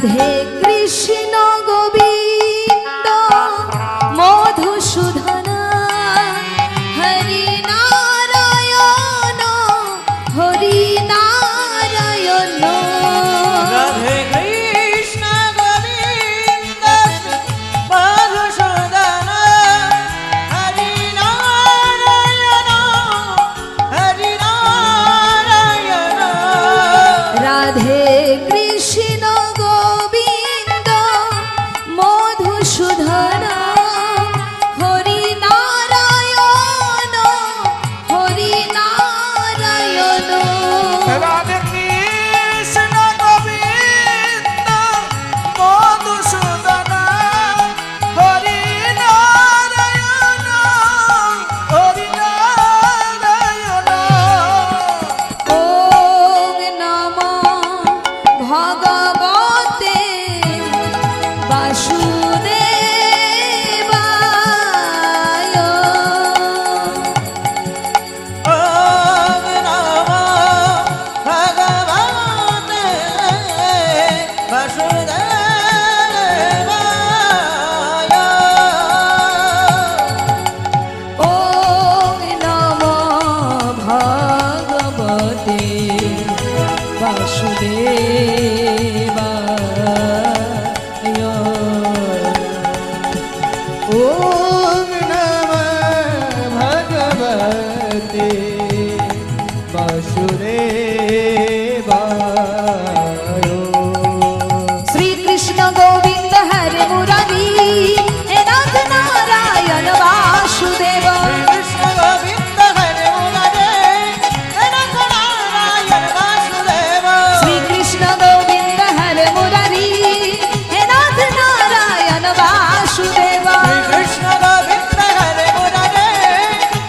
রাধে কৃষ্ণ গোবিন্দ মধুসূদন হরি নারায়ণ হরি নারায়ণ। রাধে কৃষ্ণ গোবিন্দ মধুসূদন হরি নারায়ণ হরি নারায়ণ। রাধে কৃষ্ণ গোবিন্দ মধুসূদন হরি নারায়ণ হরি নারায়ণ। রাধে কৃষ্ণ গোবিন্দ মধুসূদন হরি নারায়ণ হরি নারায়ণ। ওম নমো ভগবতে বাসুদেবায়। ওম নমো ভগবতে বাসুদেবায়। ওম নমো ভগবতে বাসুদেবায়। ওম নমঃ ভগবতে বাসুদেবায়। শ্রীকৃষ্ণ গোবিন্দ হরে মুরারি হে নাথ নারায়ণ বাসুদেব। কৃষ্ণ গোবিন্দ হরে মুরারে হে নাথ নারায়ণ বাসুদেব। শ্রীকৃষ্ণ গোবিন্দ হরে মুরারি হে নাথ নারায়ণ বাসুদেব। কৃষ্ণ গোবিন্দ হরে মুরারে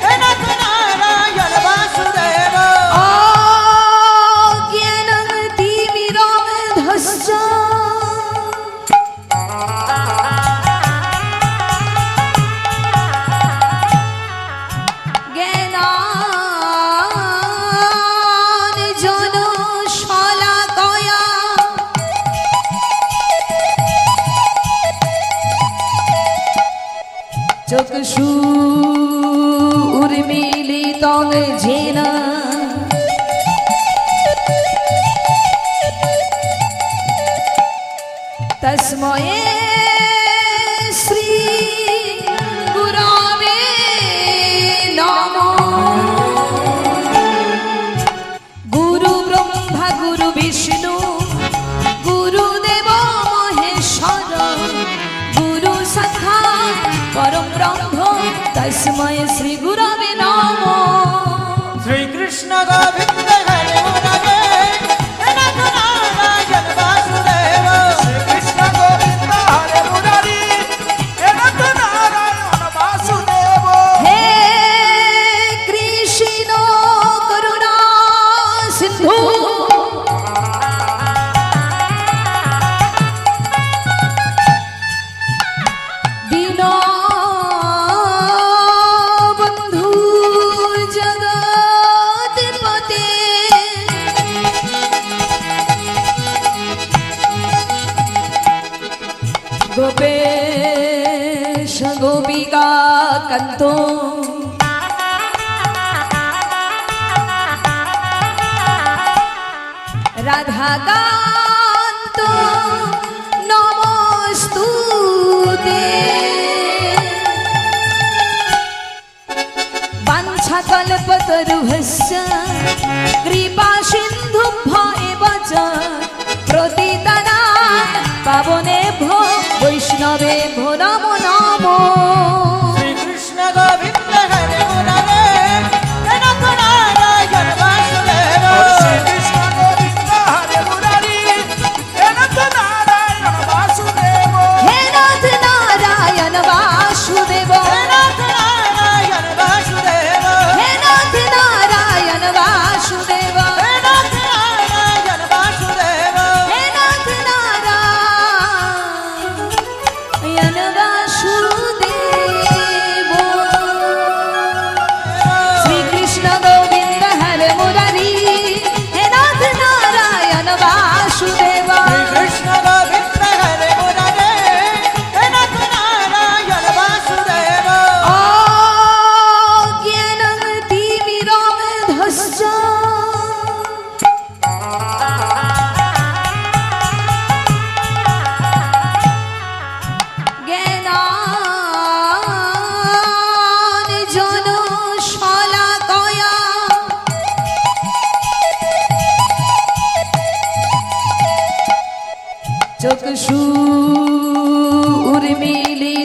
হে নাথ নারায়ণ বাসুদেব। অজ্ঞানং তিমিরন্ধস্য জ্ঞানাঞ্জন শলাকয়া চক্ষুষুর্মিলিतं येन तस्मै श्री गुरवे नमः। गुरु ब्रह्मा गुरु विष्णु गुरुदेव महेश्वर गुरु साक्षात् परम ब्रह्म तस्मै श्री गुरवे नमः। শ্রীকৃষ্ণ গোবিন্দ হরে মুরারে হে নাথ নারায়ণ বাসুদেব। শ্রীকৃষ্ণ গোবিন্দ হরে মুরারি হে নাথ নারায়ণ বাসুদেব। हे कृष्ण करुणा सिंधु दीनबन्धु जगत्पते गोपेश गोपिका कान्तो राधाकान्त नमोस्तुते। वाञ्छाकल्पतरुभ्यश्च कृपा सिन्धुभ्य एव च प्रतिदानात् पावनेभ्यो वैष्णवेभ्यो नमो नमो। শ্রীকৃষ্ণ গোবিন্দ হরে মুরারে হে নাথ নারায়ণ বাসুদেব। শ্রীকৃষ্ণ গোবিন্দ হরে মুরারি হে নাথ নারায়ণ বাসুদেব। हे नाथ नारायण वासुदेव। হে নাথ নারায়ণ বাসুদেব। हे नाथ नारायण वासुदेव। হে নাথ নারায়ণ বাসুদেব। हे नाथ नारायण वासुदेव।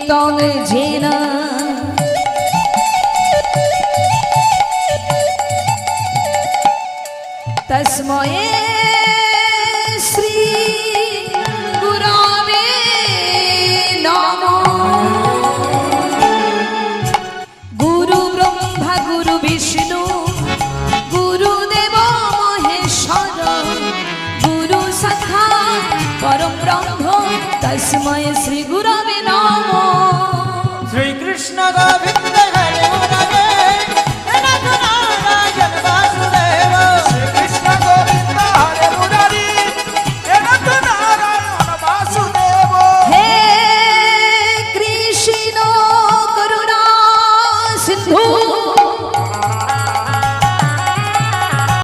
तं जेन तस्मै श्री गुरवे नमः। गुरु ब्रह्मा गुरु विष्णु गुरुदेव महेश्वर गुरु साक्षात् परम ब्रह्म तस्मै श्री गुरवे